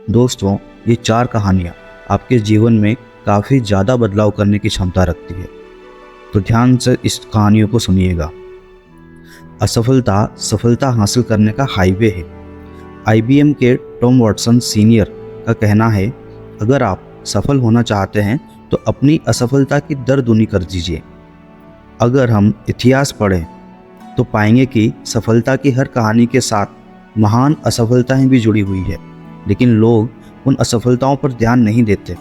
दोस्तों, ये 4 कहानियाँ आपके जीवन में काफ़ी ज़्यादा बदलाव करने की क्षमता रखती है। तो ध्यान से इस कहानियों को सुनिएगा। असफलता सफलता हासिल करने का हाईवे है। आईबीएम के टॉम वॉटसन सीनियर का कहना है, अगर आप सफल होना चाहते हैं तो अपनी असफलता की दर दूनी कर दीजिए। अगर हम इतिहास पढ़ें तो पाएंगे कि सफलता की हर कहानी के साथ महान असफलताएं भी जुड़ी हुई है, लेकिन लोग उन असफलताओं पर ध्यान नहीं देते।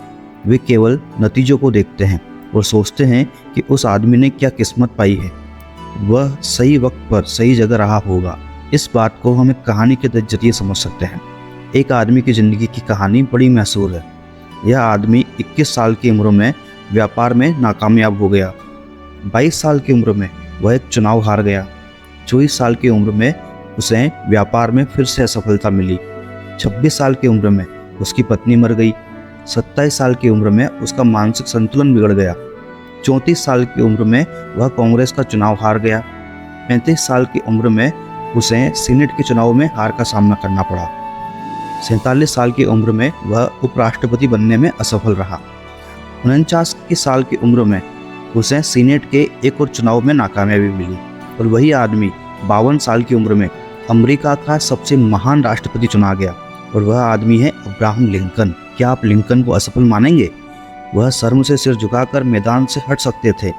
वे केवल नतीजों को देखते हैं और सोचते हैं कि उस आदमी ने क्या किस्मत पाई है, वह सही वक्त पर सही जगह रहा होगा। इस बात को हम एक कहानी के जरिए समझ सकते हैं। एक आदमी की ज़िंदगी की कहानी बड़ी मशहूर है। यह आदमी 21 साल की उम्र में व्यापार में नाकामयाब हो गया। 22 साल की उम्र में वह एक चुनाव हार गया। 24 साल की उम्र में उसे व्यापार में फिर से असफलता मिली। 26 साल की उम्र में उसकी पत्नी मर गई। 27 साल की उम्र में उसका मानसिक संतुलन बिगड़ गया। 34 साल की उम्र में वह कांग्रेस का चुनाव हार गया। 35 साल की उम्र में उसे सीनेट के चुनाव में हार का सामना करना पड़ा। 47 साल की उम्र में वह उपराष्ट्रपति बनने में असफल रहा। 49 साल की उम्र में उसे सीनेट के एक और चुनाव में नाकामयाबी मिली। और वही आदमी 52 साल की उम्र में अमेरिका का सबसे महान राष्ट्रपति चुना गया, और वह आदमी है अब्राहम लिंकन। क्या आप लिंकन को असफल मानेंगे? वह शर्म से सिर झुकाकर मैदान से हट सकते थे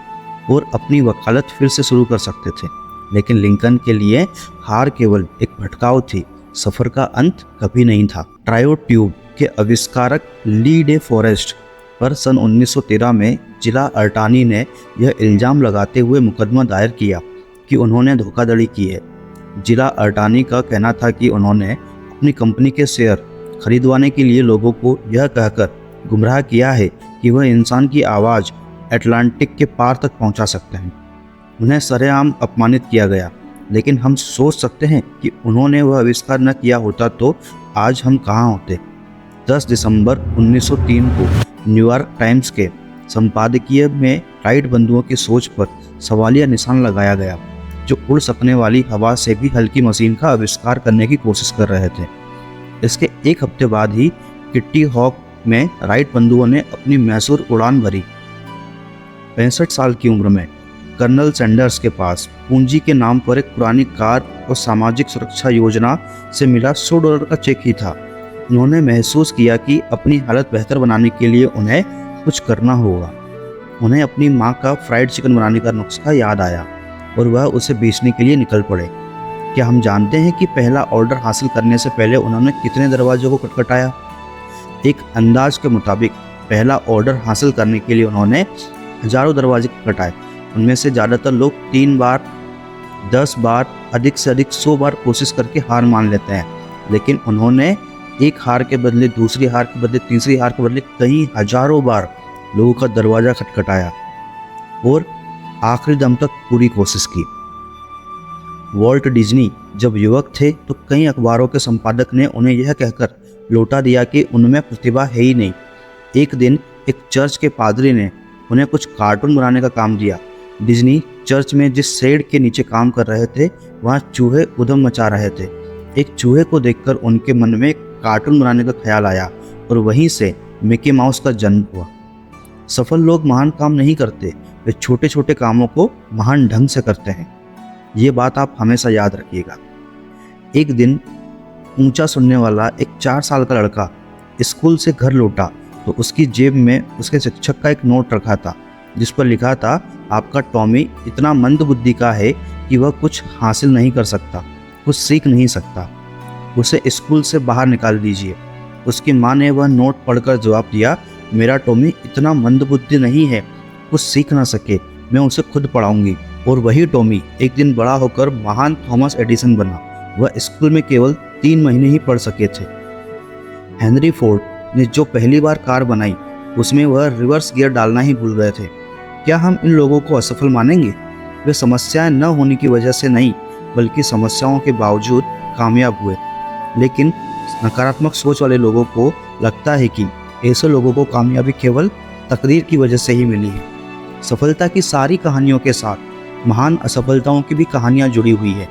और अपनी वकालत फिर से शुरू कर सकते थे, लेकिन लिंकन के लिए हार केवल एक भटकाव थी, सफर का अंत कभी नहीं था। ट्रायोड ट्यूब के आविष्कारक ली डे फॉरेस्ट पर सन 1913 में जिला अटार्नी ने यह इल्ज़ाम लगाते हुए मुकदमा दायर किया कि उन्होंने धोखाधड़ी की है। जिला अटार्नी का कहना था कि उन्होंने अपनी कंपनी के शेयर खरीदवाने के लिए लोगों को यह कहकर गुमराह किया है कि वह इंसान की आवाज़ अटलांटिक के पार तक पहुंचा सकते हैं। उन्हें सरेआम अपमानित किया गया, लेकिन हम सोच सकते हैं कि उन्होंने वह आविष्कार न किया होता तो आज हम कहाँ होते। 10 दिसंबर 1903 को न्यूयॉर्क टाइम्स के संपादकीय में राइट बंधुओं की सोच पर सवालिया निशान लगाया गया, जो उड़ सकने वाली हवा से भी हल्की मशीन का आविष्कार करने की कोशिश कर रहे थे। इसके एक हफ्ते बाद ही किट्टी हॉक में राइट बंधुओं ने अपनी मैसूर उड़ान भरी। 65 साल की उम्र में कर्नल सैंडर्स के पास पूंजी के नाम पर एक पुरानी कार और सामाजिक सुरक्षा योजना से मिला $100 का चेक ही था। उन्होंने महसूस किया कि अपनी हालत बेहतर बनाने के लिए उन्हें कुछ करना होगा। उन्हें अपनी माँ का फ्राइड चिकन बनाने का नुस्खा याद आया और वह उसे बेचने के लिए निकल पड़े। क्या हम जानते हैं कि पहला ऑर्डर हासिल करने से पहले उन्होंने कितने दरवाजों को खटखटाया? एक अंदाज के मुताबिक पहला ऑर्डर हासिल करने के लिए उन्होंने हजारों दरवाजे खटखटाए। उनमें से ज़्यादातर लोग 3 बार, 10 बार, अधिक से अधिक 100 बार कोशिश करके हार मान लेते हैं, लेकिन उन्होंने एक हार के बदले दूसरी हार के बदले तीसरी हार के बदले कई हजारों बार लोगों का दरवाज़ा खटखटाया और आखिरी दम तक पूरी कोशिश की। वॉल्ट डिज्नी जब युवक थे तो कई अखबारों के संपादक ने उन्हें यह कहकर लौटा दिया कि उनमें प्रतिभा है ही नहीं। एक दिन एक चर्च के पादरी ने उन्हें कुछ कार्टून बनाने का काम दिया। डिज्नी चर्च में जिस शेड के नीचे काम कर रहे थे, वहाँ चूहे उधम मचा रहे थे। एक चूहे को देखकर उनके मन में कार्टून बनाने का ख्याल आया और वहीं से मिकी माउस का जन्म हुआ। सफल लोग महान काम नहीं करते, वे छोटे छोटे कामों को महान ढंग से करते हैं। ये बात आप हमेशा याद रखिएगा। एक दिन ऊंचा सुनने वाला एक 4 साल का लड़का स्कूल से घर लौटा तो उसकी जेब में उसके शिक्षक का एक नोट रखा था, जिस पर लिखा था, आपका टॉमी इतना मंद बुद्धि का है कि वह कुछ हासिल नहीं कर सकता, कुछ सीख नहीं सकता। उसे स्कूल से बाहर निकाल दीजिए। उसकी माँ ने वह नोट पढ़कर जवाब दिया, मेरा टॉमी इतना मंदबुद्धि नहीं है, कुछ सीख ना सके, मैं उसे खुद पढ़ाऊंगी। और वही टॉमी एक दिन बड़ा होकर महान थॉमस एडिसन बना। वह स्कूल में केवल 3 महीने ही पढ़ सके थे। हेनरी फोर्ड ने जो पहली बार कार बनाई, उसमें वह रिवर्स गियर डालना ही भूल गए थे। क्या हम इन लोगों को असफल मानेंगे? वे समस्याएं न होने की वजह से नहीं, बल्कि समस्याओं के बावजूद कामयाब हुए। लेकिन नकारात्मक सोच वाले लोगों को लगता है कि ऐसे लोगों को कामयाबी केवल तकदीर की वजह से ही मिली है। सफलता की सारी कहानियों के साथ महान असफलताओं की भी कहानियां जुड़ी हुई है।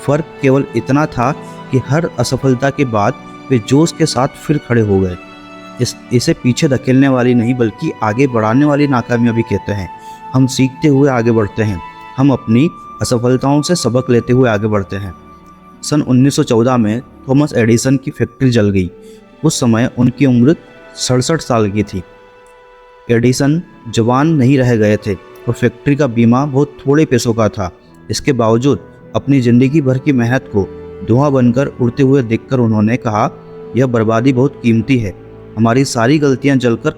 फर्क केवल इतना था कि हर असफलता के बाद वे जोश के साथ फिर खड़े हो गए। इसे पीछे धकेलने वाली नहीं बल्कि आगे बढ़ाने वाली नाकामयाबी कहते हैं। हम सीखते हुए आगे बढ़ते हैं, हम अपनी असफलताओं से सबक लेते हुए आगे बढ़ते हैं। सन 1914 में थॉमस एडिसन की फैक्ट्री जल गई। उस समय उनकी उम्र 67 साल की थी। एडिसन जवान नहीं रह गए थे और फैक्ट्री का बीमा बहुत थोड़े पैसों का था। इसके बावजूद अपनी ज़िंदगी भर की मेहनत को धुआं बनकर उड़ते हुए देखकर उन्होंने कहा, यह बर्बादी बहुत कीमती है, हमारी सारी गलतियां जलकर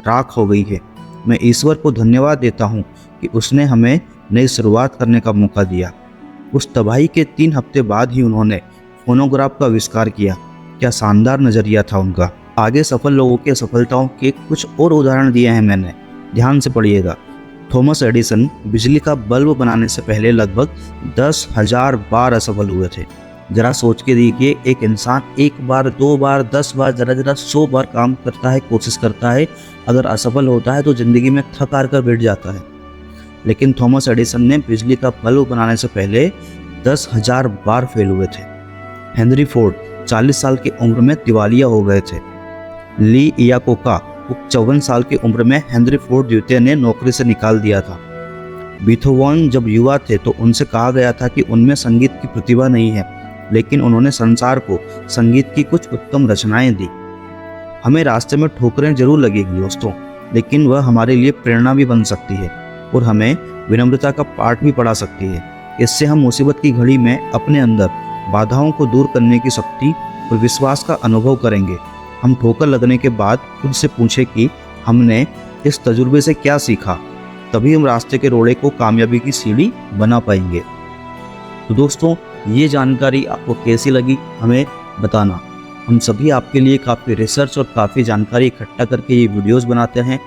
राख हो गई है। मैं ईश्वर को धन्यवाद देता हूं कि उसने हमें नई शुरुआत करने का मौका दिया। उस तबाही के 3 हफ्ते बाद ही उन्होंने फोनोग्राफ का आविष्कार किया। क्या शानदार नज़रिया था उनका। आगे सफल लोगों के सफलताओं के कुछ और उदाहरण दिए हैं मैंने, ध्यान से पढ़िएगा। थॉमस एडिसन बिजली का बल्ब बनाने से पहले लगभग 10,000 बार असफल हुए थे। जरा सोच के देखिए, एक इंसान 1 बार 2 बार 10 बार ज़रा 100 बार काम करता है, कोशिश करता है, अगर असफल होता है तो ज़िंदगी में थक हार कर बैठ जाता है। लेकिन थॉमस एडिसन ने बिजली का बल्ब बनाने से पहले 10,000 बार फेल हुए थे। हेनरी फोर्ड 40 साल की उम्र में दिवालिया हो गए थे। ली इयाकोका को 54 साल की उम्र में हेनरी फोर्ड द्वितीय ने नौकरी से निकाल दिया था। बीथोवन जब युवा थे तो उनसे कहा गया था कि उनमें संगीत की प्रतिभा नहीं है, लेकिन उन्होंने संसार को संगीत की कुछ उत्तम रचनाएं दी। हमें रास्ते में ठोकरें जरूर लगेगी दोस्तों, लेकिन वह हमारे लिए प्रेरणा भी बन सकती है और हमें विनम्रता का पाठ भी पढ़ा सकती है। इससे हम मुसीबत की घड़ी में अपने अंदर बाधाओं को दूर करने की शक्ति और विश्वास का अनुभव करेंगे। हम ठोकर लगने के बाद खुद से पूछें कि हमने इस तजुर्बे से क्या सीखा, तभी हम रास्ते के रोड़े को कामयाबी की सीढ़ी बना पाएंगे। तो दोस्तों, ये जानकारी आपको कैसी लगी हमें बताना। हम सभी आपके लिए काफ़ी रिसर्च और काफ़ी जानकारी इकट्ठा करके ये वीडियोस बनाते हैं,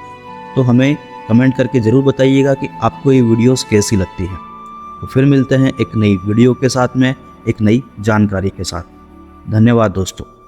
तो हमें कमेंट करके ज़रूर बताइएगा कि आपको ये वीडियोस कैसी लगती है। तो फिर मिलते हैं एक नई वीडियो के साथ में, एक नई जानकारी के साथ। धन्यवाद दोस्तों।